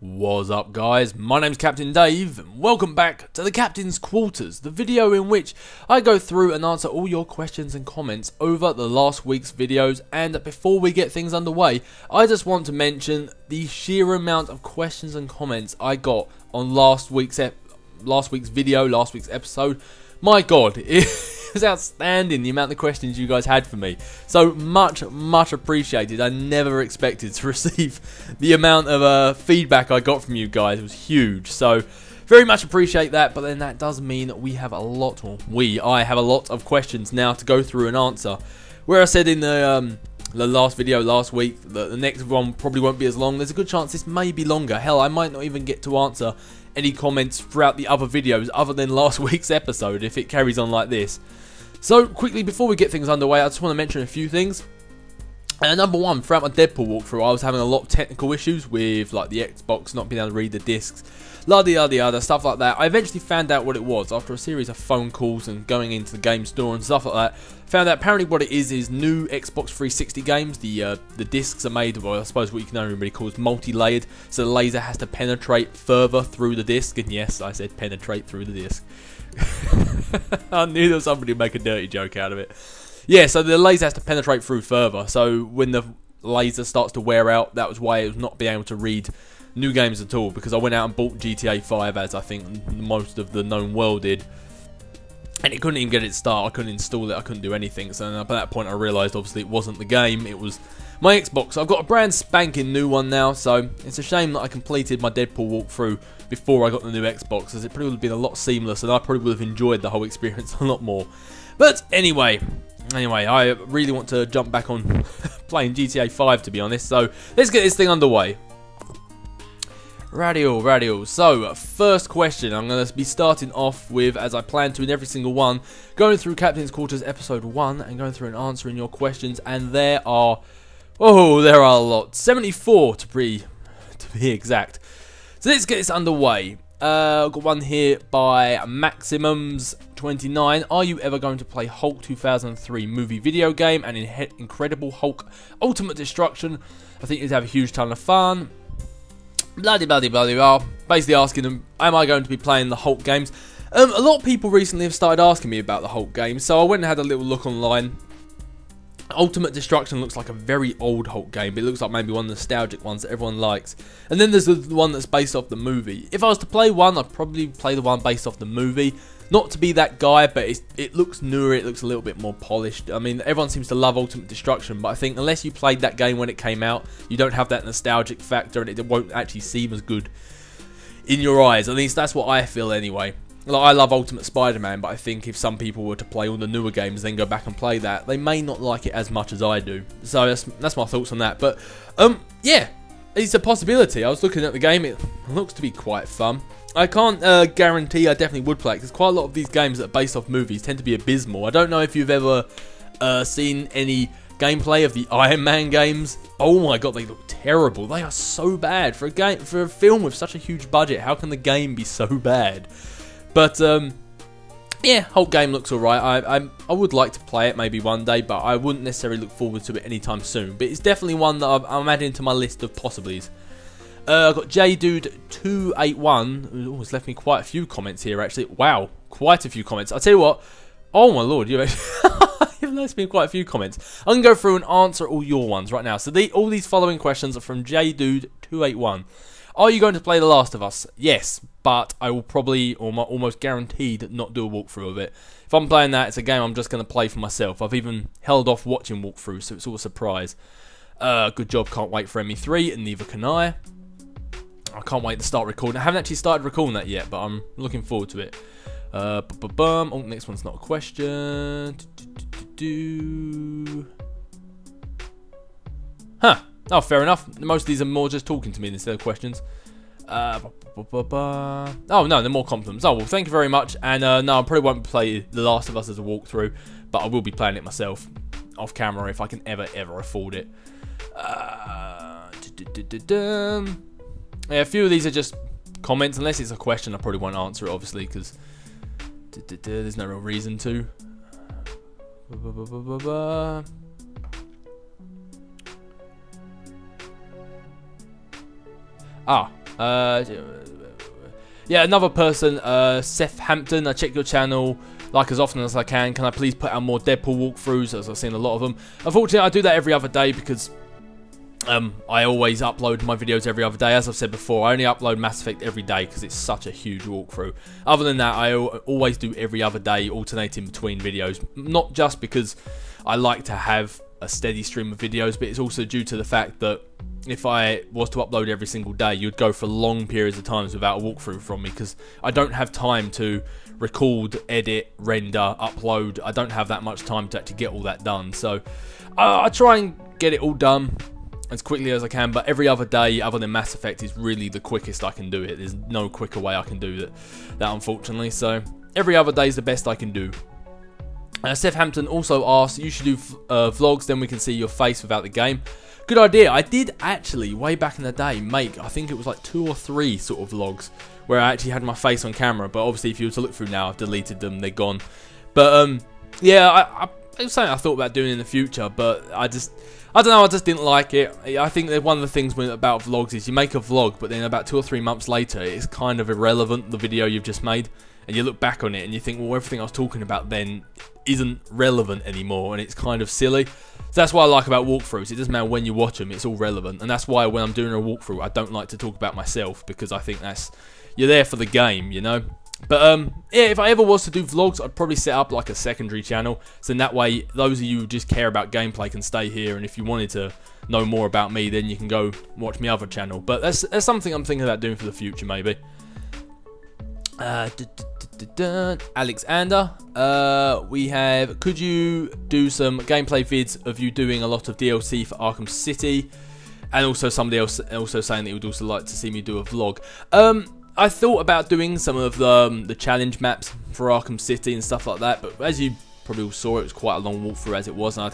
What's up guys, my name's Captain Dave and welcome back to the Captain's Quarters, the video in which I go through and answer all your questions and comments over the last week's videos. And before we get things underway, I just want to mention the sheer amount of questions and comments I got on last week's episode. My god, it was outstanding the amount of questions you guys had for me. So much appreciated. I never expected to receive the amount of feedback I got from you guys. It was huge. So very much appreciate that. But then that does mean that I have a lot of questions now to go through and answer. Where I said in the last video last week that the next one probably won't be as long, there's a good chance this may be longer. Hell, I might not even get to answer any comments throughout the other videos other than last week's episode if it carries on like this. So quickly, before we get things underway, I just want to mention a few things. Number one, throughout my Deadpool walkthrough, I was having a lot of technical issues with like the Xbox not being able to read the discs, la-di-da-di-da, stuff like that. I eventually found out what it was after a series of phone calls and going into the game store and stuff like that. Found out apparently what it is new Xbox 360 games. The discs are made, well, I suppose what you can only really call is multi-layered, so the laser has to penetrate further through the disc. And yes, I said penetrate through the disc. I knew there was somebody who'd make a dirty joke out of it. Yeah, so the laser has to penetrate through further. So when the laser starts to wear out, that was why it was not being able to read new games at all. Because I went out and bought GTA 5, as I think most of the known world did, and it couldn't even get it to start. I couldn't install it. I couldn't do anything. So at that point, I realised obviously it wasn't the game. It was my Xbox. I've got a brand spanking new one now. So it's a shame that I completed my Deadpool walkthrough before I got the new Xbox, as it probably would have been a lot seamless, and I probably would have enjoyed the whole experience a lot more. But anyway, I really want to jump back on playing GTA 5, to be honest. So let's get this thing underway. Radio. So, first question, I'm going to be starting off with, as I plan to in every single one, going through Captain's Quarters episode 1 and going through and answering your questions. And there are a lot, 74 to be exact. So let's get this underway. I've got one here by Maximums29. Are you ever going to play Hulk 2003 movie video game and Incredible Hulk Ultimate Destruction? I think you'd have a huge ton of fun. Blah. Basically asking them, am I going to be playing the Hulk games? A lot of people recently have started asking me about the Hulk games, so I went and had a little look online. Ultimate Destruction looks like a very old Hulk game, but it looks like maybe one of the nostalgic ones that everyone likes. And then there's the one that's based off the movie. If I was to play one, I'd probably play the one based off the movie. Not to be that guy, but it looks newer, it looks a little bit more polished. I mean, everyone seems to love Ultimate Destruction, but I think unless you played that game when it came out, you don't have that nostalgic factor, and it won't actually seem as good in your eyes. At least that's what I feel anyway. Like, I love Ultimate Spider-Man, but I think if some people were to play all the newer games then go back and play that, they may not like it as much as I do. So that's my thoughts on that. But yeah, it's a possibility. I was looking at the game, it looks to be quite fun. I can't guarantee I definitely would play it, because quite a lot of these games that are based off movies tend to be abysmal. I don't know if you've ever seen any gameplay of the Iron Man games. Oh my god, they look terrible. They are so bad for a film with such a huge budget. How can the game be so bad? But yeah, whole game looks alright. I would like to play it maybe one day, but I wouldn't necessarily look forward to it anytime soon. But it's definitely one that I'm adding to my list of possiblies. I've got JDude281, who has left me quite a few comments here actually. Wow, quite a few comments. I'll tell you what, oh my lord, you've left me quite a few comments. I'm going to go through and answer all your ones right now. So all these following questions are from JDude281. Are you going to play The Last of Us? Yes, but I will probably, or almost guaranteed, not do a walkthrough of it. If I'm playing that, it's a game I'm just going to play for myself. I've even held off watching walkthroughs, so it's all a surprise. Good job, can't wait for ME3, and neither can I. I can't wait to start recording. I haven't actually started recording that yet, but I'm looking forward to it. Oh, next one's not a question. Huh. Oh, fair enough. Most of these are more just talking to me instead of questions. Oh, no, they're more compliments. Oh, well, thank you very much. And no, I probably won't play The Last of Us as a walkthrough, but I will be playing it myself off camera if I can ever afford it. Yeah, a few of these are just comments. Unless it's a question, I probably won't answer it, obviously, because there's no real reason to. Yeah, another person, Seth Hampton. I check your channel like as often as I can. Can I please put out more Deadpool walkthroughs, as I've seen a lot of them? Unfortunately, I do that every other day because I always upload my videos every other day. As I've said before, I only upload Mass Effect every day because it's such a huge walkthrough. Other than that, I always do every other day, alternating between videos. Not just because I like to have a steady stream of videos, but it's also due to the fact that if I was to upload every single day, you'd go for long periods of times without a walkthrough from me, because I don't have time to record, edit, render, upload. I don't have that much time to actually get all that done. So I try and get it all done as quickly as I can, but every other day other than Mass Effect is really the quickest I can do it. There's no quicker way I can do that unfortunately. So every other day is the best I can do. Seth Hampton also asked, you should do vlogs, then we can see your face without the game. Good idea. I did actually, way back in the day, make, I think it was like 2 or 3 sort of vlogs where I actually had my face on camera, but obviously if you were to look through now, I've deleted them, they're gone. But yeah, it was something I thought about doing in the future, but I don't know, I just didn't like it. I think that one of the things about vlogs is you make a vlog, but then about 2 or 3 months later, it's kind of irrelevant, the video you've just made. And you look back on it and you think, well, everything I was talking about then isn't relevant anymore, and it's kind of silly. So that's what I like about walkthroughs. It doesn't matter when you watch them, it's all relevant. And that's why when I'm doing a walkthrough, I don't like to talk about myself, because I think you're there for the game, you know. But yeah, if I ever was to do vlogs, I'd probably set up like a secondary channel, so in that way those of you who just care about gameplay can stay here, and if you wanted to know more about me, then you can go watch my other channel. But that's something I'm thinking about doing for the future, maybe. Alexander, we have, could you do some gameplay vids of you doing a lot of DLC for Arkham City? And also somebody else also saying that he would also like to see me do a vlog. I thought about doing some of the challenge maps for Arkham City and stuff like that, but as you probably all saw, it was quite a long walkthrough as it was, and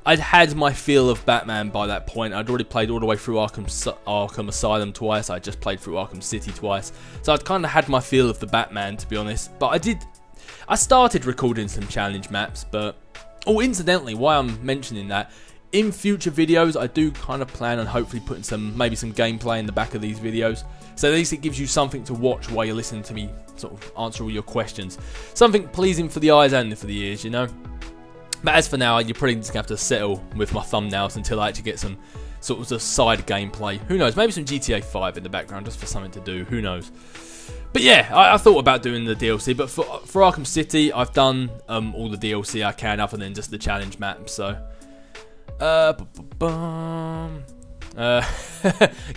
I'd had my feel of Batman by that point. I'd already played all the way through Arkham Asylum twice. I just played through Arkham City twice, so I'd kind of had my feel of the Batman, to be honest. But I started recording some challenge maps, but incidentally, why I'm mentioning that, in future videos, I do kind of plan on hopefully putting maybe some gameplay in the back of these videos. So at least it gives you something to watch while you're listening to me sort of answer all your questions. Something pleasing for the eyes and for the ears, you know. But as for now, you're probably just going to have to settle with my thumbnails until I actually get some sort of side gameplay. Who knows, maybe some GTA 5 in the background just for something to do, who knows. But yeah, I thought about doing the DLC, but for Arkham City, I've done all the DLC I can other than just the challenge map, so...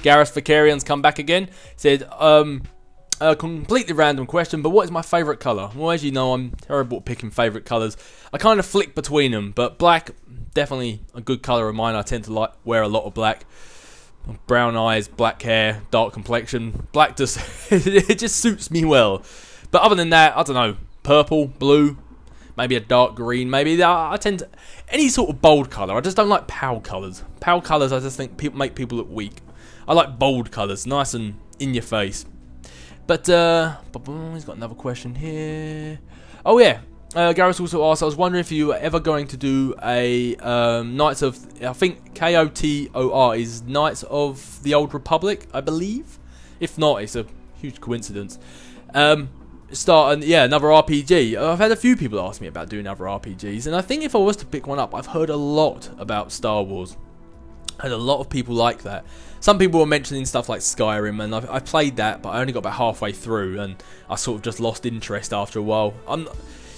Gareth Vicarian's come back again. Said, a completely random question, but what is my favourite colour? Well, as you know, I'm terrible at picking favourite colours. I kind of flick between them, but black, definitely a good colour of mine. I tend to wear a lot of black. Brown eyes, black hair, dark complexion. Black just, it just suits me well. But other than that, I don't know, purple, blue, maybe a dark green, maybe. I tend to, any sort of bold colour. I just don't like pale colours. Pale colours, I just think make people look weak. I like bold colours, nice and in your face. But, he's got another question here. Oh yeah, Gareth also asked, I was wondering if you were ever going to do a Knights of, I think KOTOR is Knights of the Old Republic, I believe. If not, it's a huge coincidence. Yeah, another RPG. I've had a few people ask me about doing other RPGs, and I think if I was to pick one up, I've heard a lot about Star Wars. Heard a lot of people like that. Some people were mentioning stuff like Skyrim, and I played that, but I only got about halfway through, and I sort of just lost interest after a while.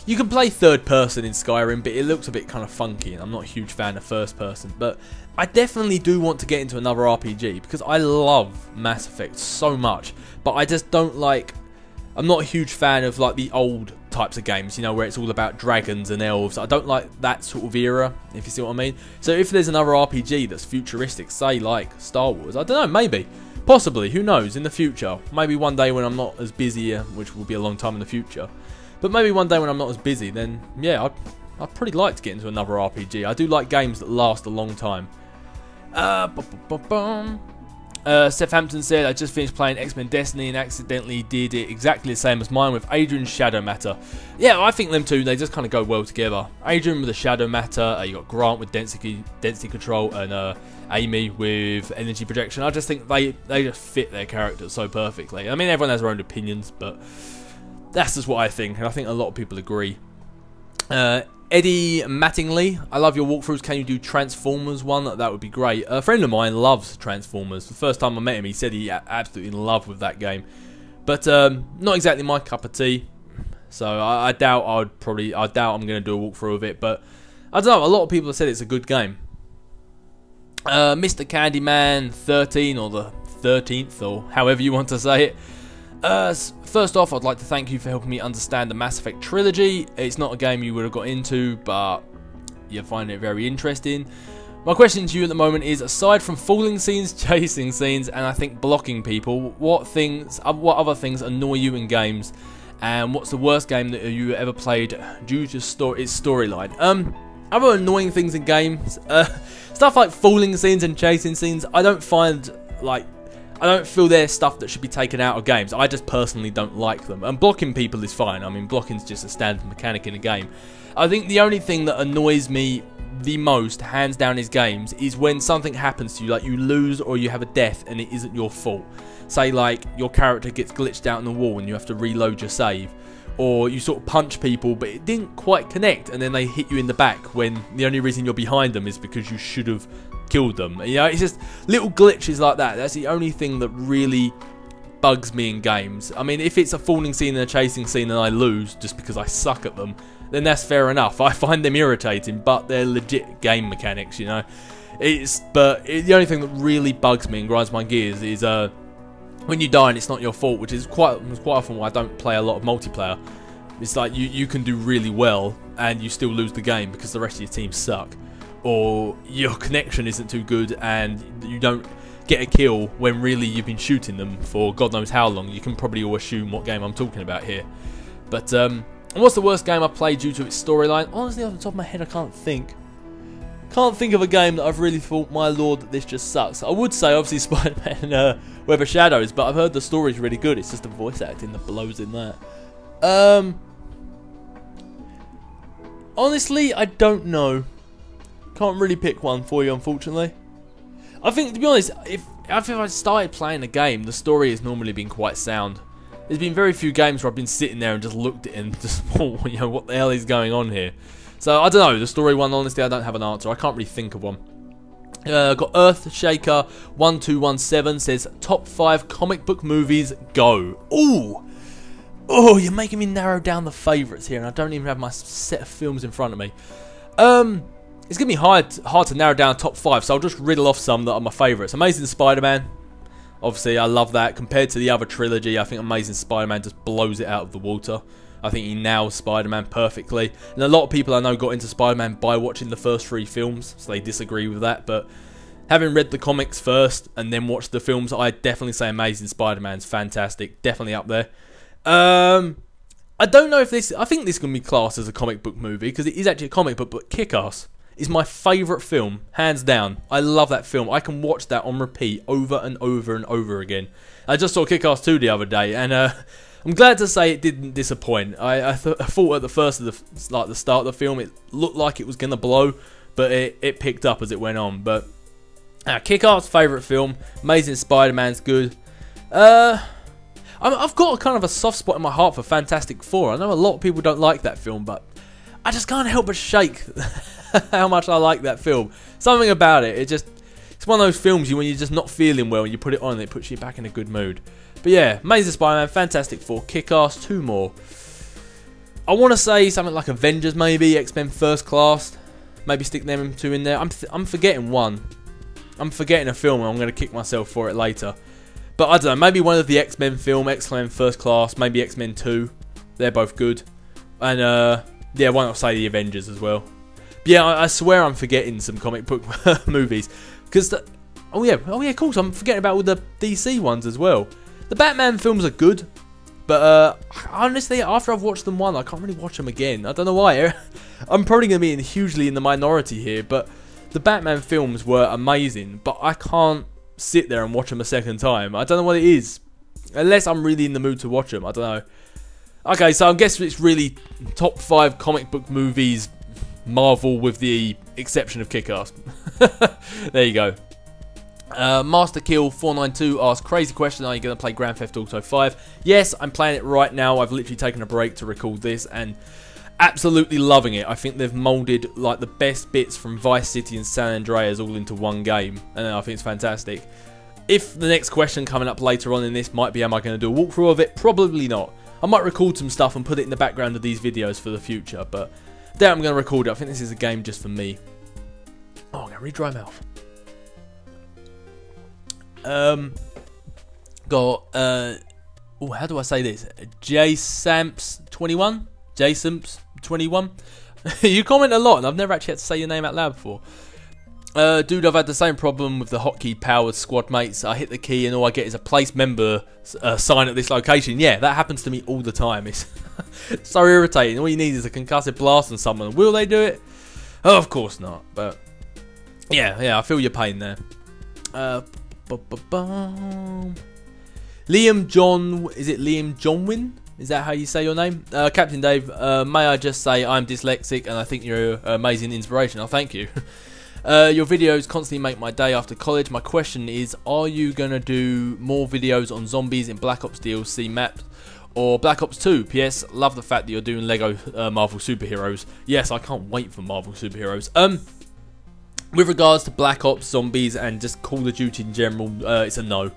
You can play third person in Skyrim, but it looks a bit kind of funky, and I'm not a huge fan of first person. But I definitely do want to get into another RPG, because I love Mass Effect so much, but I just don't like... I'm not a huge fan of like the old types of games, you know, where it's all about dragons and elves. I don't like that sort of era, if you see what I mean. So if there's another RPG that's futuristic, say like Star Wars, I don't know, maybe, possibly, who knows, in the future. Maybe one day when I'm not as busy, which will be a long time in the future. But maybe one day when I'm not as busy, then yeah, I'd pretty like to get into another RPG. I do like games that last a long time. Seth Hampton said, I just finished playing X-Men Destiny and accidentally did it exactly the same as mine with Adrian's Shadow Matter. Yeah, I think them two, they just kind of go well together. Adrian with the Shadow Matter, you got Grant with density control, and Amy with energy projection. I just think they just fit their characters so perfectly. I mean, everyone has their own opinions, but that's just what I think, and I think a lot of people agree. Eddie Mattingly, I love your walkthroughs. Can you do Transformers one? That would be great. A friend of mine loves Transformers. The first time I met him, he said he absolutely in love with that game. But not exactly my cup of tea. So I doubt I'm going to do a walkthrough of it. But I don't know. A lot of people have said it's a good game. Mr. Candyman 13 or the 13th or however you want to say it. First off, I'd like to thank you for helping me understand the Mass Effect trilogy. It's not a game you would have got into, but you find it very interesting. My question to you at the moment is, aside from falling scenes, chasing scenes, and I think blocking people, what other things annoy you in games? And what's the worst game that you ever played due to its storyline? Other annoying things in games, stuff like falling scenes and chasing scenes, I don't feel they're stuff that should be taken out of games. I just personally don't like them. And blocking people is fine. I mean, blocking's just a standard mechanic in a game. I think the only thing that annoys me the most, hands down, is games, is when something happens to you, like you lose or you have a death and it isn't your fault. Say like your character gets glitched out in the wall and you have to reload your save. Or you sort of punch people but it didn't quite connect and then they hit you in the back when the only reason you're behind them is because you should have killed them. You know, it's just little glitches like that. That's the only thing that really bugs me in games. I mean, if it's a falling scene and a chasing scene and I lose just because I suck at them, then that's fair enough. I find them irritating, but they're legit game mechanics, you know. The only thing that really bugs me and grinds my gears is when you die and it's not your fault, which is quite often why I don't play a lot of multiplayer. It's like you can do really well and you still lose the game because the rest of your team suck. Or your connection isn't too good and you don't get a kill when really you've been shooting them for God knows how long. You can probably all assume what game I'm talking about here. But what's the worst game I played due to its storyline? Honestly, off the top of my head, I can't think. Can't think of a game that I've really thought, my lord, this just sucks. I would say obviously Spider-Man Web of Shadows, but I've heard the story's really good. It's just the voice acting that blows in that. Honestly, I don't know. Can't really pick one for you, unfortunately. I think, to be honest, if I started playing a game, the story has normally been quite sound. There's been very few games where I've been sitting there and just looked at it and just thought, you know, what the hell is going on here? So, I don't know, the story one, honestly, I don't have an answer. I can't really think of one. Got Earthshaker1217 says, top 5 comic book movies, go. Ooh! Oh, you're making me narrow down the favourites here, and I don't even have my set of films in front of me. It's going to be hard to narrow down top 5, so I'll just riddle off some that are my favourites. Amazing Spider-Man. Obviously, I love that. Compared to the other trilogy, I think Amazing Spider-Man just blows it out of the water. I think he nails Spider-Man perfectly. And a lot of people I know got into Spider-Man by watching the first 3 films, so they disagree with that. But having read the comics first and then watched the films, I definitely say Amazing Spider-Man's fantastic. Definitely up there. I don't know if this... I think this can be classed as a comic book movie, because it is actually a comic book, but Kick-Ass is my favourite film, hands down. I love that film. I can watch that on repeat over and over and over again. I just saw Kick-Ass 2 the other day, and I'm glad to say it didn't disappoint. I thought at the first of the start of the film, it looked like it was going to blow, but it picked up as it went on. But Kick-Ass, favourite film. Amazing Spider-Man's good. I've got a kind of a soft spot in my heart for Fantastic Four. I know a lot of people don't like that film, but I just can't help but shake how much I like that film. Something about it, it's one of those films when you're just not feeling well and you put it on and it puts you back in a good mood. But yeah, Amazing Spider-Man, Fantastic Four, Kick-Ass, 2 more. I want to say something like Avengers maybe, X-Men First Class. Maybe stick them 2 in there. I'm forgetting one. I'm forgetting a film and I'm going to kick myself for it later. But I don't know, maybe one of the X-Men film, X-Men First Class, maybe X-Men 2. They're both good. And yeah, why not say the Avengers as well. But yeah, I swear I'm forgetting some comic book movies. Because, oh yeah, of course, I'm forgetting about all the DC ones as well. The Batman films are good. But honestly, after I've watched them one, I can't really watch them again. I don't know why. I'm probably going to be hugely in the minority here. But the Batman films were amazing. But I can't sit there and watch them a second time. I don't know what it is. Unless I'm really in the mood to watch them. I don't know. Okay, so I guess it's really top 5 comic book movies, Marvel with the exception of Kick-Ass. There you go. Master Kill 492 asks, crazy question, are you going to play Grand Theft Auto 5? Yes, I'm playing it right now. I've literally taken a break to record this and absolutely loving it. I think they've moulded like the best bits from Vice City and San Andreas all into one game, and I think it's fantastic. If the next question coming up later on in this might be, am I going to do a walkthrough of it? Probably not. I might record some stuff and put it in the background of these videos for the future, but I doubt I'm going to record it. I think this is a game just for me. Oh, I'm going to really dry mouth. Got oh, how do I say this? JSamps21. JSamps21. You comment a lot, and I've never actually had to say your name out loud before. Dude, I've had the same problem with the hotkey powered squad mates. I hit the key and all I get is a place member sign at this location. Yeah, that happens to me all the time. It's so irritating. All you need is a concussive blast on someone. Will they do it? Oh, of course not. But yeah, I feel your pain there. Liam John, is it Liam Johnwin? Is that how you say your name? Captain Dave, may I just say I'm dyslexic and I think you're an amazing inspiration. Oh, thank you. Your videos constantly make my day after college. My question is, are you going to do more videos on zombies in Black Ops DLC maps or Black Ops 2? P.S. Love the fact that you're doing Lego Marvel superheroes. Yes, I can't wait for Marvel superheroes. With regards to Black Ops, zombies, and just Call of Duty in general, it's a no.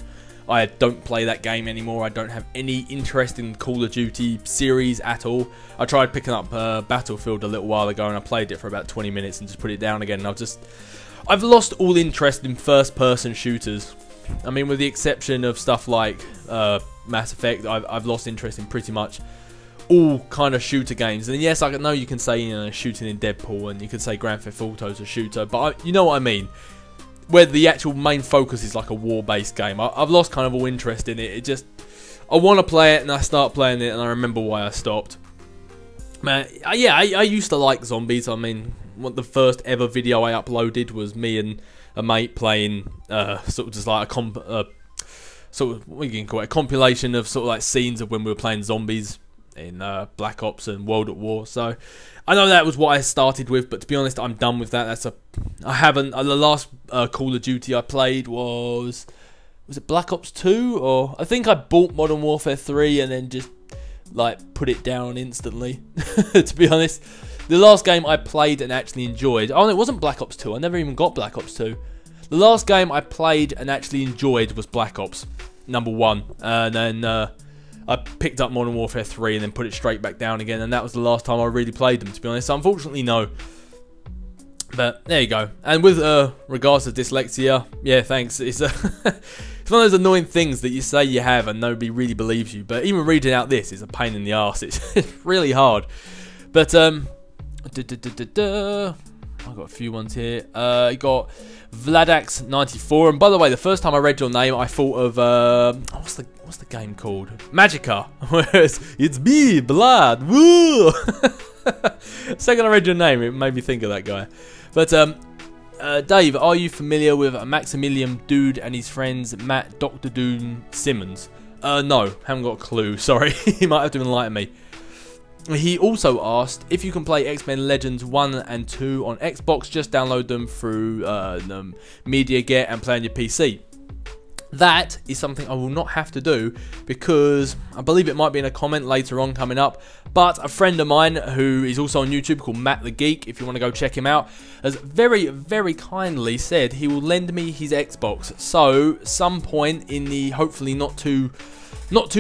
I don't play that game anymore. I don't have any interest in Call of Duty series at all. I tried picking up Battlefield a little while ago and I played it for about 20 minutes and just put it down again. And I've lost all interest in first-person shooters. I mean, with the exception of stuff like Mass Effect, I've lost interest in pretty much all kind of shooter games. And yes, I know you can say, you know, shooting in Deadpool, and you could say Grand Theft Auto is a shooter, but you know what I mean. Where the actual main focus is like a war-based game. I've lost kind of all interest in it. I want to play it, and I start playing it, and I remember why I stopped. Man, yeah, I used to like zombies. I mean, the first ever video I uploaded was me and a mate playing sort of just like a sort of, what you can call it, a compilation of sort of like scenes of when we were playing zombies in Black Ops and World at War. So I know that was what I started with, but to be honest, I'm done with that. I haven't. The last Call of Duty I played was it Black Ops 2? Or I think I bought Modern Warfare 3 and then just like put it down instantly. To be honest, the last game I played and actually enjoyed. Oh, it wasn't Black Ops 2. I never even got Black Ops 2. The last game I played and actually enjoyed was Black Ops #1, and then I picked up Modern Warfare 3 and then put it straight back down again, and that was the last time I really played them, to be honest. So unfortunately, no. But there you go. And with regards to dyslexia, yeah, thanks. It's it's one of those annoying things that you say you have and nobody really believes you. But even reading out this is a pain in the arse. It's really hard. But I've got a few ones here. You got Vladax94, and by the way, the first time I read your name, I thought of what's the game called? Magica. Whereas it's me, Blood. Woo! Second I read your name, it made me think of that guy. But Dave, are you familiar with Maximilian Dude and his friends Matt Dr. Doom Simmons? No, haven't got a clue. Sorry, he might have to enlighten me. He also asked if you can play X-Men Legends 1 and 2 on Xbox. Just download them through MediaGet and play on your PC. That is something I will not have to do because I believe it might be in a comment later on coming up. But a friend of mine who is also on YouTube called Matt the Geek, if you want to go check him out, has very, very kindly said he will lend me his Xbox. So some point in the hopefully not too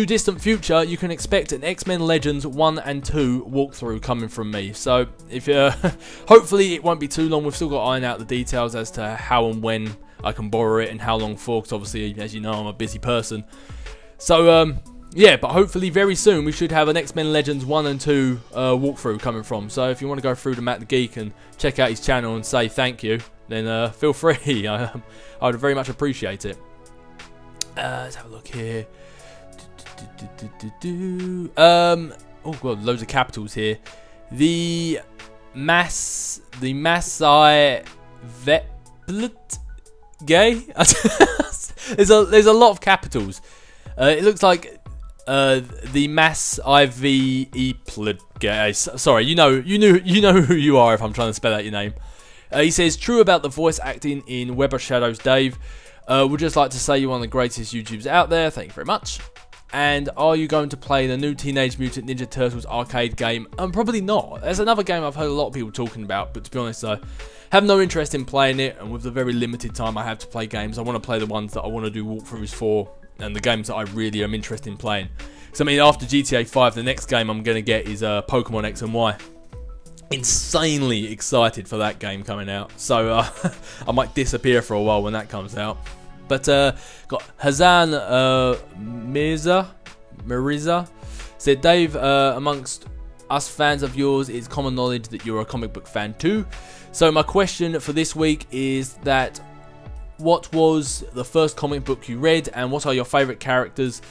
distant future, you can expect an X-Men Legends 1 and 2 walkthrough coming from me. So if hopefully it won't be too long. We've still got to iron out the details as to how and when I can borrow it and how long for, because obviously, as you know, I'm a busy person. So yeah, but hopefully very soon we should have an X-Men Legends 1 and 2 walkthrough coming from. So if you want to go through to Matt the Geek and check out his channel and say thank you, then feel free. I would very much appreciate it. Let's have a look here. Oh god, loads of capitals here. The Maasai Veplet gay. there's a lot of capitals. It looks like the Mass IV gay. Sorry, you know who you are if I'm trying to spell out your name. He says true about the voice acting in Web of Shadows, Dave. Would just like to say you're one of the greatest YouTubers out there. Thank you very much. And are you going to play the new Teenage Mutant Ninja Turtles arcade game? Probably not. There's another game I've heard a lot of people talking about, but to be honest, I have no interest in playing it. And with the very limited time I have to play games, I want to play the ones that I want to do walkthroughs for, and the games that I really am interested in playing. So I mean, after GTA 5, the next game I'm going to get is Pokemon X and Y. Insanely excited for that game coming out. So I might disappear for a while when that comes out. But got Hazan Mirza said, Dave, amongst us fans of yours, it's common knowledge that you're a comic book fan too. So my question for this week is that what was the first comic book you read, and what are your favourite characters,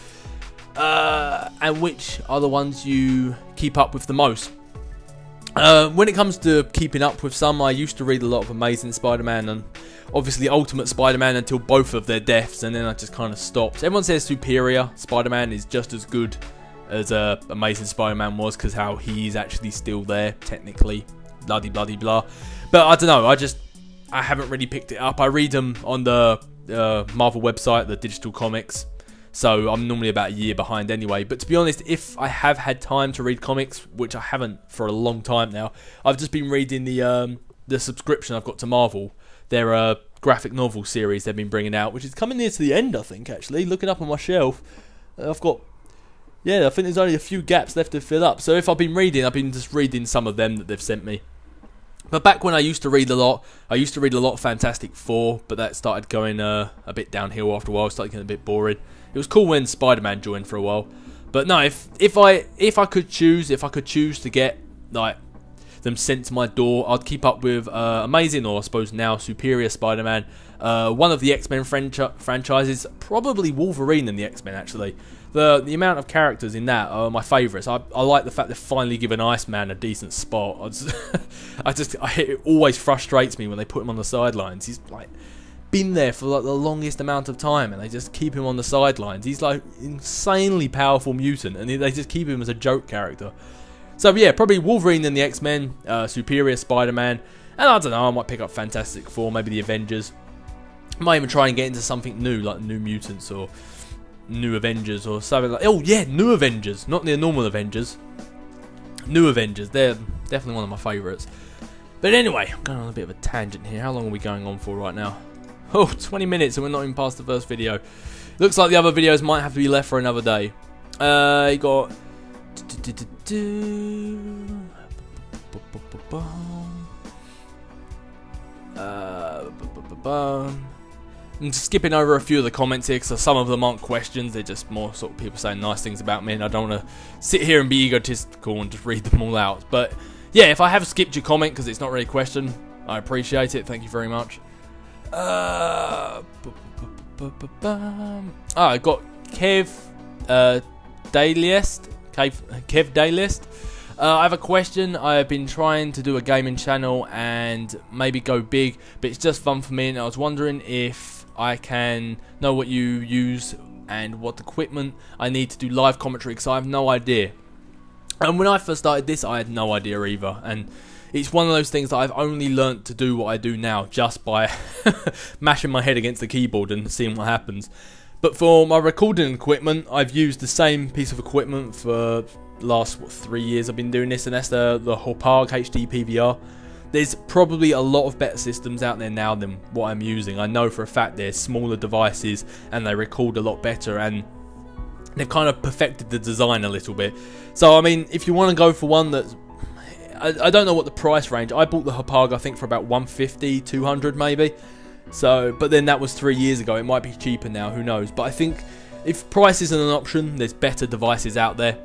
and which are the ones you keep up with the most? When it comes to keeping up with some, I used to read a lot of Amazing Spider-Man and obviously Ultimate Spider-Man until both of their deaths, and then I just kind of stopped. Everyone says Superior Spider-Man is just as good as Amazing Spider-Man was, because how he's actually still there, technically, bloody blah. But I don't know, I haven't really picked it up. I read them on the Marvel website, the digital comics, so I'm normally about a year behind anyway. But to be honest, if I have had time to read comics, which I haven't for a long time now, I've just been reading the subscription I've got to Marvel. Their graphic novel series they've been bringing out, which is coming near to the end, I think, actually. Looking up on my shelf, I've got, yeah, I think there's only a few gaps left to fill up. So if I've been just reading some of them that they've sent me. But back when I used to read a lot, of Fantastic Four, but that started going a bit downhill after a while. It started getting a bit boring. It was cool when Spider-Man joined for a while. But no, if I could choose to get like them sent to my door, I'd keep up with Amazing, or I suppose now Superior Spider-Man, one of the X-Men franchises, probably Wolverine and the X-Men actually. The amount of characters in that are my favourites. I like the fact they've finally given Iceman a decent spot. It always frustrates me when they put him on the sidelines. He's like been there for like the longest amount of time, and they just keep him on the sidelines. He's like insanely powerful mutant, and they just keep him as a joke character. So yeah, probably Wolverine and the X-Men, Superior Spider-Man, and I don't know, I might pick up Fantastic Four, maybe the Avengers. I might even try and get into something new, like New Mutants or New Avengers or something like. Oh yeah, New Avengers, not the normal Avengers. New Avengers, they're definitely one of my favourites. But anyway, I'm going on a bit of a tangent here. How long are we going on for right now? Oh, 20 minutes, and we're not even past the first video. Looks like the other videos might have to be left for another day. You got. I'm just skipping over a few of the comments here because some of them aren't questions, they're just more sort of people saying nice things about me, and I don't want to sit here and be egotistical and just read them all out. But yeah, if I have skipped your comment because it's not really a question, I appreciate it, thank you very much. I got Kev Daylist. Kev Daylist. I have a question. I have been trying to do a gaming channel and maybe go big, but it's just fun for me, and I was wondering if I can know what you use and what equipment I need to do live commentary, because I have no idea. And when I first started this, I had no idea either, and it's one of those things that I've only learnt to do what I do now just by mashing my head against the keyboard and seeing what happens. But for my recording equipment, I've used the same piece of equipment for the last 3 years I've been doing this, and that's the Hauppauge HD PVR. There's probably a lot of better systems out there now than what I'm using. I know for a fact there's smaller devices and they record a lot better, and they've kind of perfected the design a little bit. So I mean, if you want to go for one that's, I don't know what the price range. I bought the Hauppauge I think for about 150, 200 maybe. So, but then that was 3 years ago. It might be cheaper now, who knows. But I think if price isn't an option, there's better devices out there.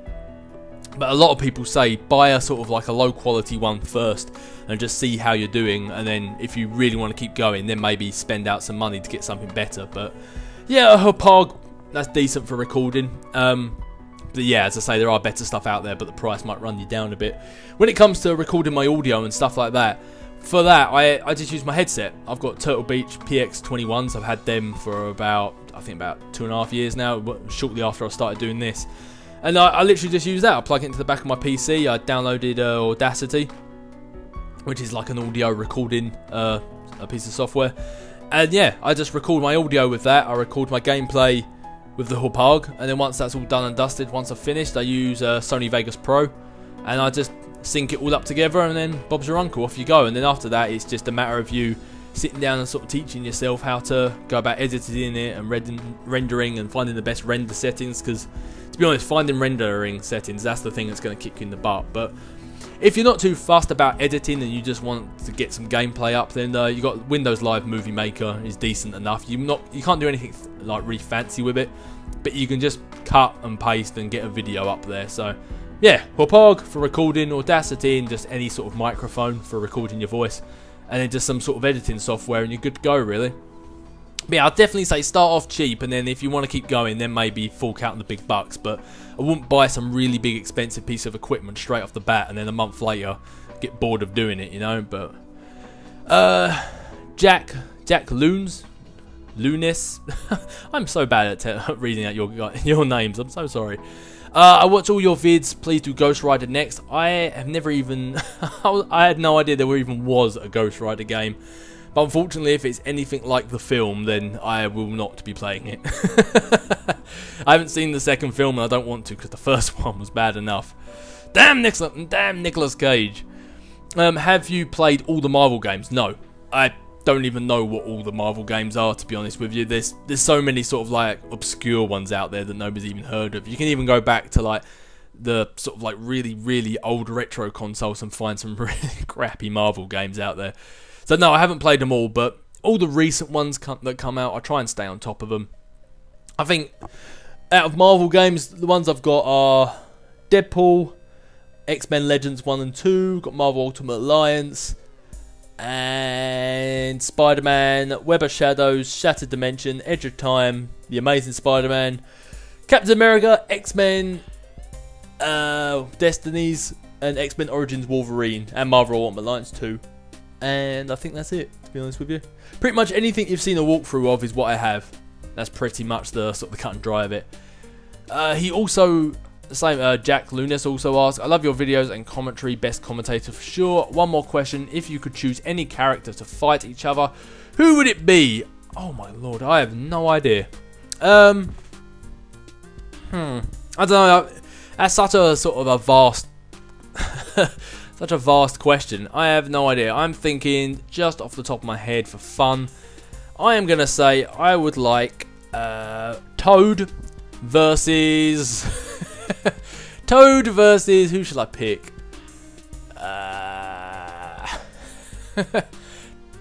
But a lot of people say buy a sort of like a low quality one first and just see how you're doing, and then if you really want to keep going, then maybe spend out some money to get something better. But yeah, a Hauppauge, that's decent for recording. But yeah, as I say, there are better stuff out there, but the price might run you down a bit. When it comes to recording my audio and stuff like that, for that, I just use my headset. I've got Turtle Beach PX21s. I've had them for about, I think about 2.5 years now, shortly after I started doing this. And I literally just use that. I plug it into the back of my PC. I downloaded Audacity, which is like an audio recording a piece of software. And yeah, I just record my audio with that. I record my gameplay with the Hauppauge, and then once that's all done and dusted, once I've finished, I use Sony Vegas Pro, and I just sync it all up together, and then Bob's your uncle, off you go. And then after that, it's just a matter of you sitting down and sort of teaching yourself how to go about editing it and rendering and finding the best render settings, because to be honest, finding rendering settings, that's the thing that's going to kick you in the butt. But if you're not too fussed about editing and you just want to get some gameplay up, then you got Windows Live Movie Maker is decent enough. You can't do anything like really fancy with it, but you can just cut and paste and get a video up there. So yeah, Hauppauge for recording, Audacity, and just any sort of microphone for recording your voice, and then just some sort of editing software, and you're good to go, really. But yeah, I'd definitely say start off cheap, and then if you want to keep going, then maybe fork out the big bucks. But I wouldn't buy some really big expensive piece of equipment straight off the bat and then a month later get bored of doing it, you know. But Jack Lunis I'm so bad at reading out your names, I'm so sorry. I watch all your vids. Please do Ghost Rider next. I have never even I had no idea there even was a Ghost Rider game. But unfortunately, if it's anything like the film, then I will not be playing it. I haven't seen the second film, and I don't want to, because the first one was bad enough. Damn Nicolas Cage. Have you played all the Marvel games? No. I don't even know what all the Marvel games are, to be honest with you. There's so many sort of like obscure ones out there that nobody's even heard of. You can even go back to like the sort of like really old retro consoles and find some really crappy Marvel games out there. So no, I haven't played them all, but all the recent ones that come out, I try and stay on top of them. I think out of Marvel games, the ones I've got are Deadpool, X-Men Legends 1 and 2, got Marvel Ultimate Alliance, and Spider-Man, Web of Shadows, Shattered Dimension, Edge of Time, The Amazing Spider-Man, Captain America, X-Men, Destinies, and X-Men Origins Wolverine, and Marvel Ultimate Alliance 2. And I think that's it, to be honest with you. Pretty much anything you've seen a walkthrough of is what I have. That's pretty much the sort of the cut and dry of it. He also, the same Jack Lunis also asked, I love your videos and commentary, best commentator for sure. One more question, if you could choose any character to fight each other, who would it be? Oh my lord, I have no idea. I don't know, that's such a sort of a vast such a vast question. I have no idea. I'm thinking just off the top of my head for fun. I am going to say I would like Toad versus... Toad versus... Who should I pick?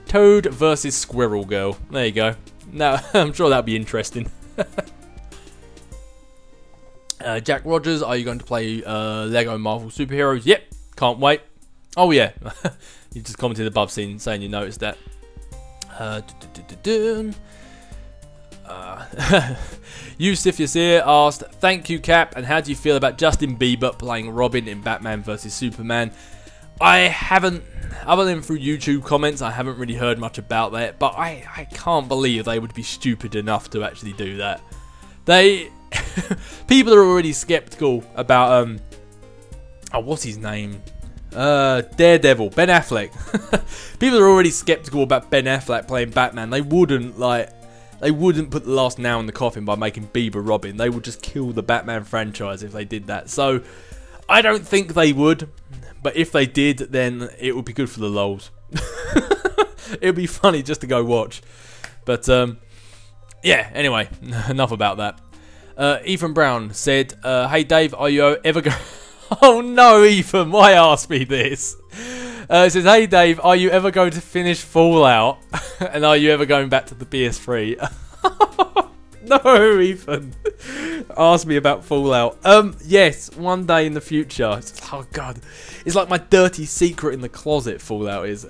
Toad versus Squirrel Girl. There you go. Now, I'm sure that'll be interesting. Jack Rogers, are you going to play Lego Marvel Superheroes? Yep. Can't wait. Oh yeah, you just commented above saying you noticed that. Yusuf Yasir asked, thank you Cap, and how do you feel about Justin Bieber playing Robin in Batman vs Superman? I haven't, other than through YouTube comments, I haven't really heard much about that, but I can't believe they would be stupid enough to actually do that. People are already skeptical about oh, what's his name? Daredevil, Ben Affleck. People are already skeptical about Ben Affleck playing Batman. They wouldn't put the last nail in the coffin by making Bieber Robin. They would just kill the Batman franchise if they did that. So I don't think they would. But if they did, then it would be good for the lols. It would be funny just to go watch. But yeah, anyway, enough about that. Ethan Brown said, hey Dave, are you ever going... Oh no, Ethan, why ask me this? It says, hey Dave, are you ever going to finish Fallout? And are you ever going back to the PS3? No, Ethan. Ask me about Fallout. Yes, one day in the future. Oh god, it's like my dirty secret in the closet, Fallout is.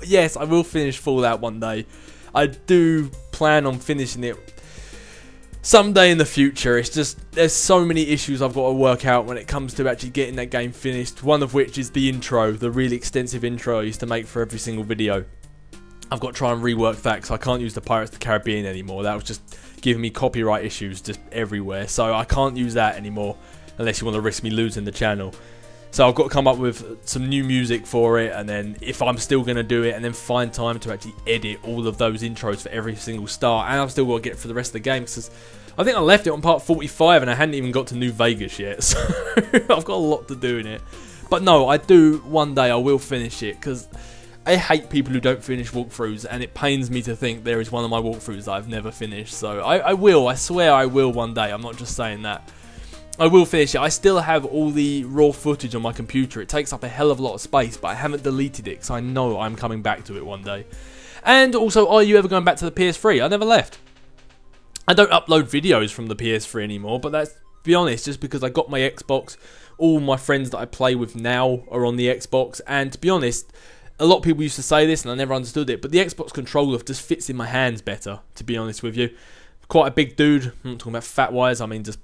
Yes, I will finish Fallout one day. I do plan on finishing it someday in the future. It's just, there's so many issues I've got to work out when it comes to actually getting that game finished. One of which is the intro, the really extensive intro I used to make for every single video. I've got to try and rework that because I can't use the Pirates of the Caribbean anymore. That was just giving me copyright issues just everywhere. So I can't use that anymore unless you want to risk me losing the channel. So I've got to come up with some new music for it, and then if I'm still going to do it, and then find time to actually edit all of those intros for every single start, and I've still got to get for the rest of the game, because I think I left it on part 45 and I hadn't even got to New Vegas yet, so I've got a lot to do in it. But no, I do, one day I will finish it, because I hate people who don't finish walkthroughs, and it pains me to think there is one of my walkthroughs that I've never finished. So I will, I swear I will one day, I'm not just saying that. I will finish it. I still have all the raw footage on my computer. It takes up a hell of a lot of space, but I haven't deleted it, because I know I'm coming back to it one day. And also, are you ever going back to the PS3? I never left. I don't upload videos from the PS3 anymore, but that's, to be honest, just because I got my Xbox. All my friends that I play with now are on the Xbox, and to be honest, a lot of people used to say this and I never understood it, but the Xbox controller just fits in my hands better, to be honest with you. Quite a big dude. I'm not talking about fat-wise, I mean just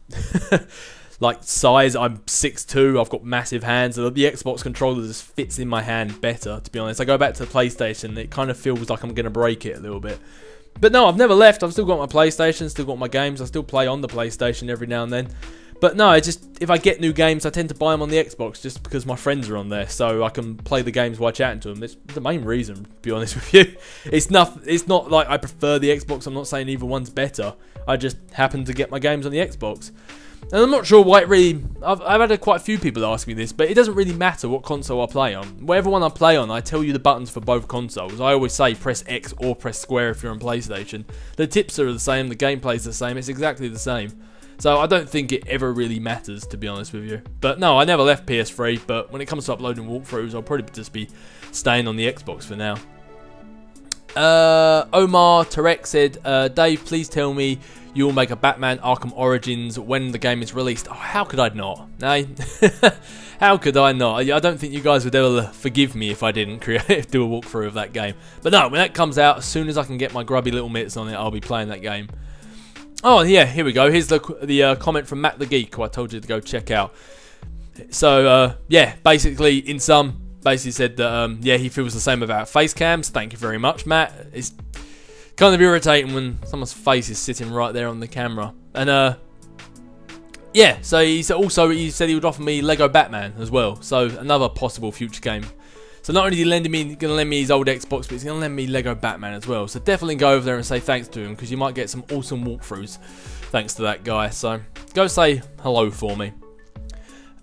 like size. I'm 6'2", I've got massive hands, and the Xbox controller just fits in my hand better, to be honest. I go back to the PlayStation, it kind of feels like I'm going to break it a little bit. But no, I've never left. I've still got my PlayStation, still got my games. I still play on the PlayStation every now and then. But no, if I get new games, I tend to buy them on the Xbox just because my friends are on there, so I can play the games while chatting to them. It's the main reason, to be honest with you. It's not like I prefer the Xbox. I'm not saying either one's better. I just happen to get my games on the Xbox. And I'm not sure why it really... I've had quite a few people ask me this, but it doesn't really matter what console I play on. Whatever one I play on, I tell you the buttons for both consoles. I always say press X or press square if you're on PlayStation. The tips are the same, the gameplay's the same, it's exactly the same. So I don't think it ever really matters, to be honest with you. But no, I never left PS3, but when it comes to uploading walkthroughs, I'll probably just be staying on the Xbox for now. Omar Tarek said, Dave, please tell me you'll make a Batman Arkham Origins when the game is released. Oh, how could I not? Eh? How could I not? I don't think you guys would ever forgive me if I didn't do a walkthrough of that game. But no, when that comes out, as soon as I can get my grubby little mitts on it, I'll be playing that game. Oh, yeah, here we go. Here's the comment from Matt the Geek, who I told you to go check out. So, yeah, basically, in sum, basically said that, yeah, he feels the same about face cams. Thank you very much, Matt. It's kind of irritating when someone's face is sitting right there on the camera. And, yeah, so he said he would offer me Lego Batman as well. So, another possible future game. So not only is he going to lend me his old Xbox, but he's going to lend me Lego Batman as well. So definitely go over there and say thanks to him, because you might get some awesome walkthroughs thanks to that guy. So go say hello for me.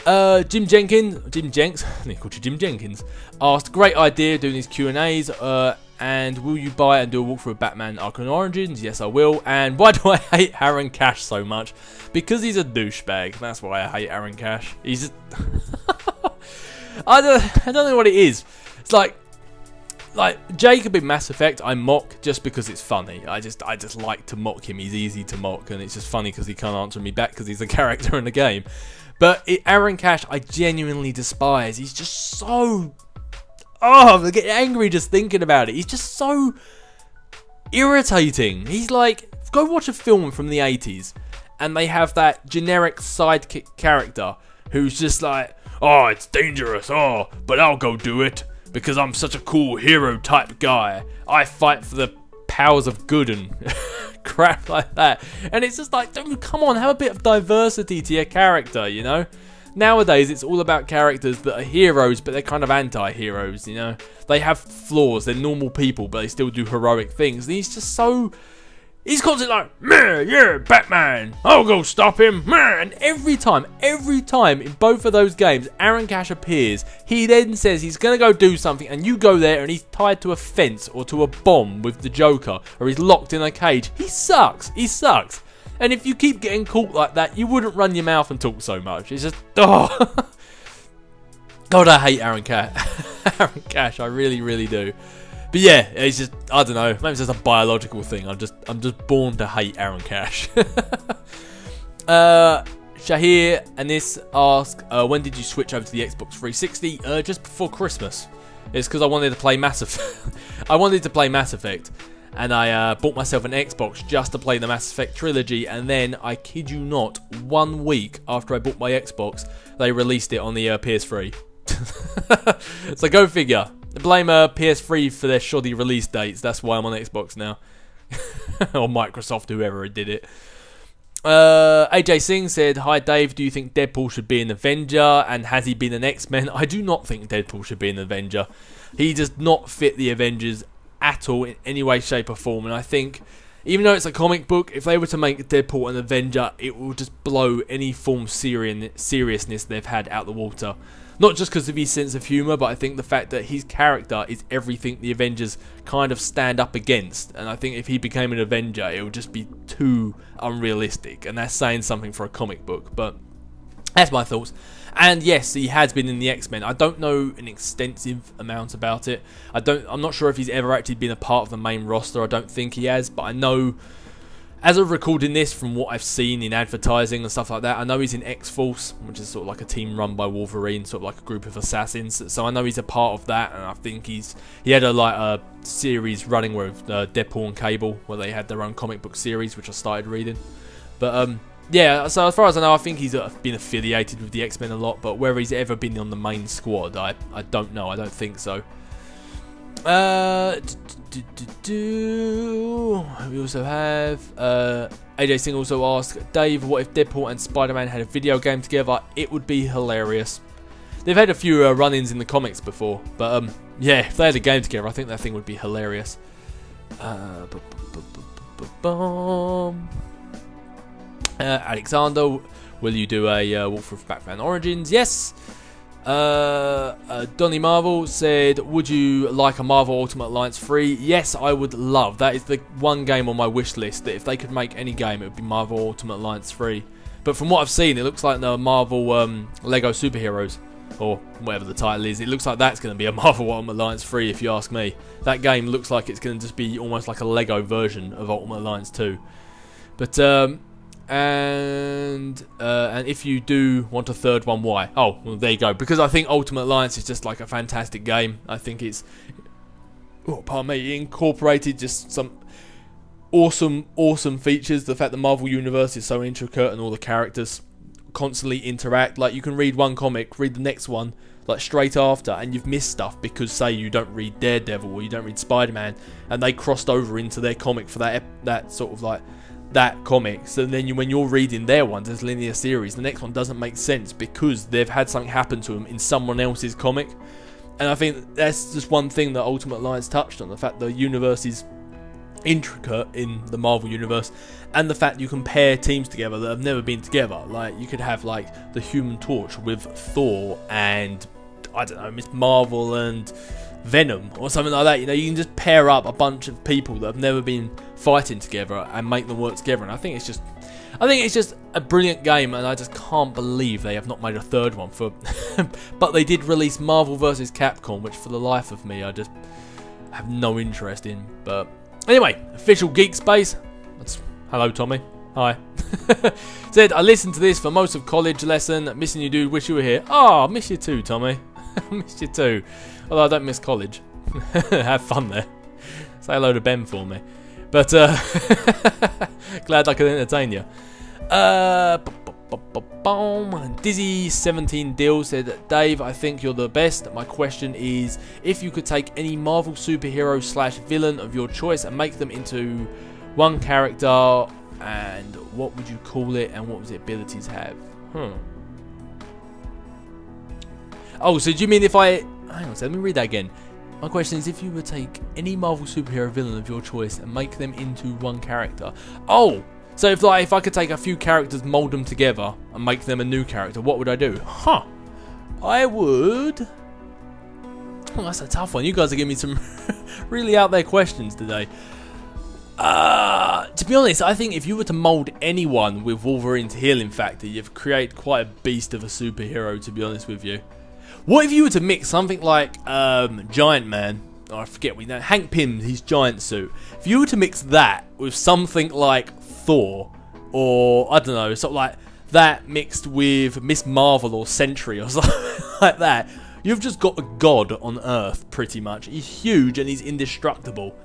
Jim Jenks, I called you Jim Jenkins, asked, great idea doing these Q&As, and will you buy and do a walkthrough of Batman Arkham Origins? Yes, I will. And why do I hate Aaron Cash so much? Because he's a douchebag. That's why I hate Aaron Cash. He's just... I don't know what it is. It's like Jacob in Mass Effect, I mock just because it's funny. I just like to mock him. He's easy to mock, and it's just funny because he can't answer me back because he's a character in the game. But Aaron Cash, I genuinely despise. He's just so... Oh, I get angry just thinking about it. He's just so irritating. He's like... Go watch a film from the 80s, and they have that generic sidekick character who's just like... Oh, it's dangerous, oh, but I'll go do it, because I'm such a cool hero type guy. I fight for the powers of good and crap like that. And it's just like, dude, come on, have a bit of diversity to your character, you know? Nowadays, it's all about characters that are heroes, but they're kind of anti-heroes, you know? They have flaws, they're normal people, but they still do heroic things. And he's just so... He's constantly like, meh, yeah, Batman, I'll go stop him, meh. And every time in both of those games, Aaron Cash appears, he then says he's going to go do something, and you go there and he's tied to a fence or to a bomb with the Joker, or he's locked in a cage. He sucks. And if you keep getting caught like that, you wouldn't run your mouth and talk so much. It's just, oh. God, I hate Aaron Cash. Aaron Cash, I really, really do. But yeah, it's just, I don't know, maybe it's just a biological thing. I'm just born to hate Aaron Cash. Shahir Anis asked, when did you switch over to the Xbox 360? Just before Christmas. It's because I wanted to play Mass Effect. I wanted to play Mass Effect, and I bought myself an Xbox just to play the Mass Effect trilogy, and then, I kid you not, 1 week after I bought my Xbox, they released it on the PS3. So go figure. Blame PS3 for their shoddy release dates. That's why I'm on Xbox now. Or Microsoft, whoever did it. AJ Singh said, "Hi Dave, do you think Deadpool should be an Avenger, and has he been an X-Men?" I do not think Deadpool should be an Avenger. He does not fit the Avengers at all in any way, shape or form, and I think, even though it's a comic book, if they were to make Deadpool an Avenger, it will just blow any form of seriousness they've had out the water. Not just because of his sense of humour, but I think the fact that his character is everything the Avengers kind of stand up against. And I think if he became an Avenger, it would just be too unrealistic. And that's saying something for a comic book. But that's my thoughts. And yes, he has been in the X-Men. I don't know an extensive amount about it. I'm not sure if he's ever actually been a part of the main roster. I don't think he has. But I know, as of recording this, from what I've seen in advertising and stuff like that, I know he's in X-Force, which is sort of like a team run by Wolverine, sort of like a group of assassins. So I know he's a part of that, and I think he had a series running with Deadpool and Cable, where they had their own comic book series, which I started reading. But yeah, so as far as I know, I think he's been affiliated with the X-Men a lot, but whether he's ever been on the main squad, I don't know. I don't think so. We also have AJ Singh also asked, Dave, what if Deadpool and Spider-Man had a video game together? It would be hilarious. They've had a few run-ins in the comics before, but yeah, if they had a game together, I think that thing would be hilarious. Alexander, will you do a walkthrough of Batman Origins? Yes. Donny Marvel said, would you like a Marvel Ultimate Alliance 3? Yes, I would love. That is the one game on my wish list, that if they could make any game, it would be Marvel Ultimate Alliance 3. But from what I've seen, it looks like the Marvel Lego Superheroes, or whatever the title is, it looks like that's going to be a Marvel Ultimate Alliance 3, if you ask me. That game looks like it's going to just be almost like a Lego version of Ultimate Alliance 2. But and if you do want a third one, why? Oh, well, there you go. Because I think Ultimate Alliance is just like a fantastic game. I think it's, pardon me, it incorporated just some awesome features. The fact the Marvel Universe is so intricate and all the characters constantly interact. Like, you can read one comic, read the next one, like straight after, and you've missed stuff because, say, you don't read Daredevil or you don't read Spider-Man, and they crossed over into their comic for that sort of like that comic. So then when you're reading their ones as linear series, the next one doesn't make sense because they've had something happen to them in someone else's comic. And I think that's just one thing that Ultimate Alliance touched on, the fact the universe is intricate in the Marvel universe, and the fact you can pair teams together that have never been together. Like, you could have like the Human Torch with Thor and, I don't know, Miss Marvel and Venom or something like that. You know, you can just pair up a bunch of people that have never been fighting together and make them work together. And I think it's just a brilliant game, and I just can't believe they have not made a third one for. But they did release Marvel vs. Capcom, which for the life of me I just have no interest in. But anyway, official Geek Space. Hello, Tommy. Hi. Said, I listened to this for most of college lesson. Missing you, dude. Wish you were here. Oh, miss you too, Tommy. Missed you too. Although I don't miss college. Have fun there. Say hello to Ben for me. But glad I could entertain you. Dizzy17 Deal said, Dave, I think you're the best. My question is, if you could take any Marvel superhero / villain of your choice and make them into one character, and what would you call it, and what would its abilities have? Oh, so do you mean if I... Hang on, so let me read that again. My question is, if you would take any Marvel superhero villain of your choice and make them into one character. Oh! So if I could take a few characters, mould them together, and make them a new character, what would I do? I would... Oh, that's a tough one. You guys are giving me some really out there questions today. To be honest, I think if you were to mould anyone with Wolverine's healing factor, you've created quite a beast of a superhero, to be honest with you. What if you were to mix something like Giant Man, or I forget what you know, Hank Pym, his giant suit. If you were to mix that with something like Thor, or I don't know, something like that mixed with Miss Marvel or Sentry or something like that, you've just got a god on Earth, pretty much. He's huge and he's indestructible.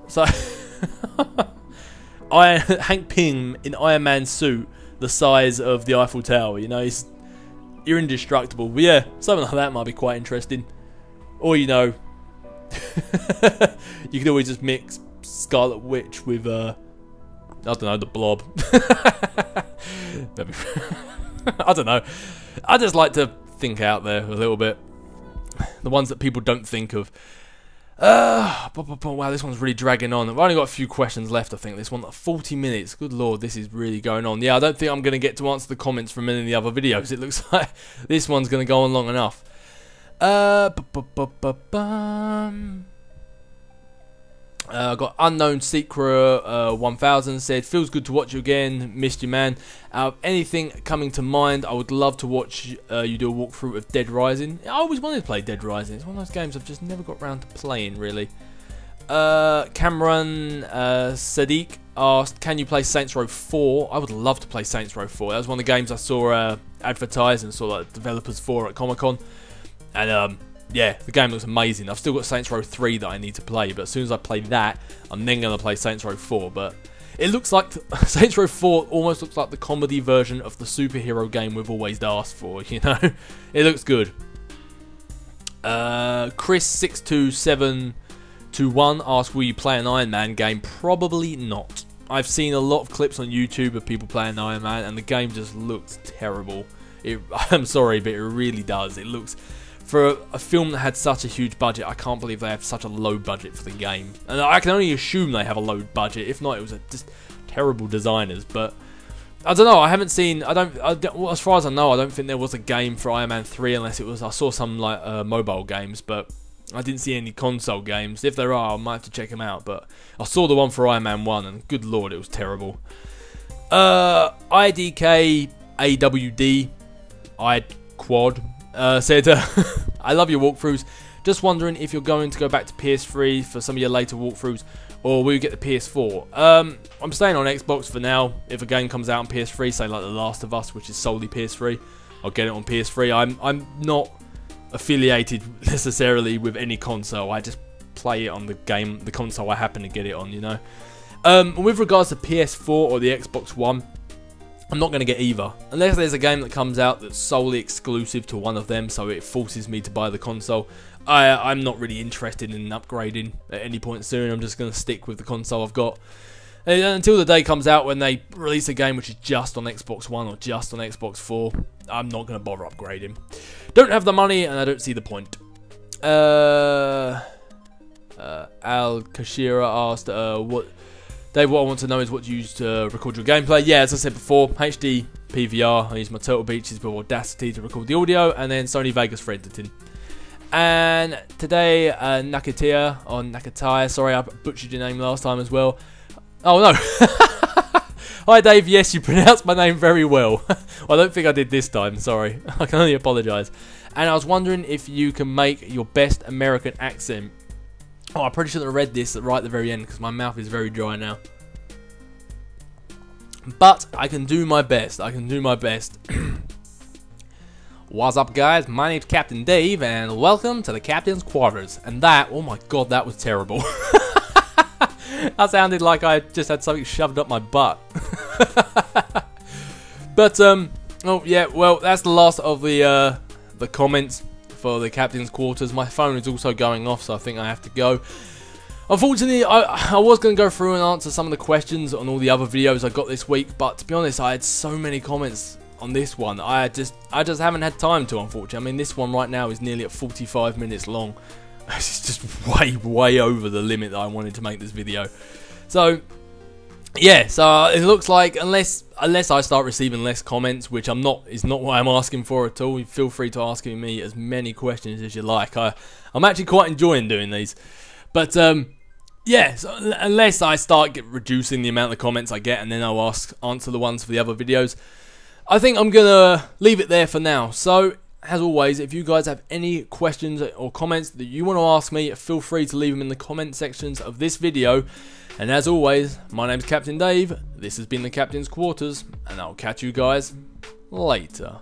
So, Hank Pym in Iron Man's suit, the size of the Eiffel Tower, you know, you're indestructible. But yeah, something like that might be quite interesting. Or, you know, you could always just mix Scarlet Witch with don't know, the Blob. I don't know. I just like to think out there a little bit. The ones that people don't think of. Wow, this one's really dragging on. I've only got a few questions left, I think. This one, 40 minutes. Good lord, this is really going on. Yeah, I don't think I'm going to get to answer the comments from any of the other videos. It looks like this one's going to go on long enough. I got Unknown Secret 1000 said, feels good to watch you again, missed you, man. Out of anything coming to mind, I would love to watch you do a walkthrough of Dead Rising. I always wanted to play Dead Rising. It's one of those games I've just never got around to playing, really. Cameron Sadiq asked, can you play Saints Row 4? I would love to play Saints Row 4. That was one of the games I saw advertised and saw like developers for at Comic-Con. And yeah, the game looks amazing. I've still got Saints Row 3 that I need to play, but as soon as I play that, I'm then going to play Saints Row 4. But it looks like Saints Row 4 almost looks like the comedy version of the superhero game we've always asked for, you know? It looks good. Chris62721 asked, will you play an Iron Man game? Probably not. I've seen a lot of clips on YouTube of people playing Iron Man, and the game just looks terrible. I'm sorry, but it really does. It looks... For a film that had such a huge budget, I can't believe they have such a low budget for the game. And I can only assume they have a low budget. If not, it was just terrible designers. But I don't know. I haven't seen. As far as I know, I don't think there was a game for Iron Man 3 unless it was. I saw some like mobile games, but I didn't see any console games. If there are, I might have to check them out. But I saw the one for Iron Man 1, and good lord, it was terrible. IDK AWD Quad. Said, I love your walkthroughs. Just wondering if you're going to go back to PS3 for some of your later walkthroughs, or will you get the PS4? I'm staying on Xbox for now. If a game comes out on PS3, say like The Last of Us, which is solely PS3, I'll get it on PS3. I'm not affiliated necessarily with any console. I just play it on the console I happen to get it on, you know. With regards to PS4 or the Xbox One, I'm not going to get either, unless there's a game that comes out that's solely exclusive to one of them, so it forces me to buy the console. I'm not really interested in upgrading at any point soon. I'm just going to stick with the console I've got. And until the day comes out when they release a game which is just on Xbox One or just on Xbox 4, I'm not going to bother upgrading. Don't have the money, and I don't see the point. Al Kashira asked, Dave, what I want to know is what you use to record your gameplay. Yeah, as I said before, HD PVR. I use my Turtle Beaches with Audacity to record the audio, and then Sony Vegas for editing. And today, Nakatia, or Nakatai, sorry, I butchered your name last time as well. Oh no. Hi Dave, yes, you pronounced my name very well. I don't think I did this time, sorry. I can only apologise. And I was wondering if you can make your best American accent. Oh, I probably should have read this right at the very end because my mouth is very dry now. But I can do my best. I can do my best. What's up, guys? My name's Captain Dave, and welcome to the Captain's Quarters. And that, oh my god, that was terrible. That sounded like I just had something shoved up my butt. But oh yeah, well, that's the last of the comments for the Captain's Quarters. My phone is also going off, so I think I have to go. Unfortunately, I was going to go through and answer some of the questions on all the other videos I got this week, but to be honest, I had so many comments on this one. I just haven't had time to, unfortunately. I mean, this one right now is nearly at 45 minutes long. It's just way over the limit that I wanted to make this video. So yeah, so it looks like unless I start receiving less comments, which is not what I'm asking for at all. Feel free to ask me as many questions as you like. I'm actually quite enjoying doing these, but yeah. So unless I start reducing the amount of comments I get, and then I'll answer the ones for the other videos, I think I'm gonna leave it there for now. So as always, if you guys have any questions or comments that you want to ask me, feel free to leave them in the comment sections of this video. And as always, my name's Captain Dave, this has been the Captain's Quarters, and I'll catch you guys later.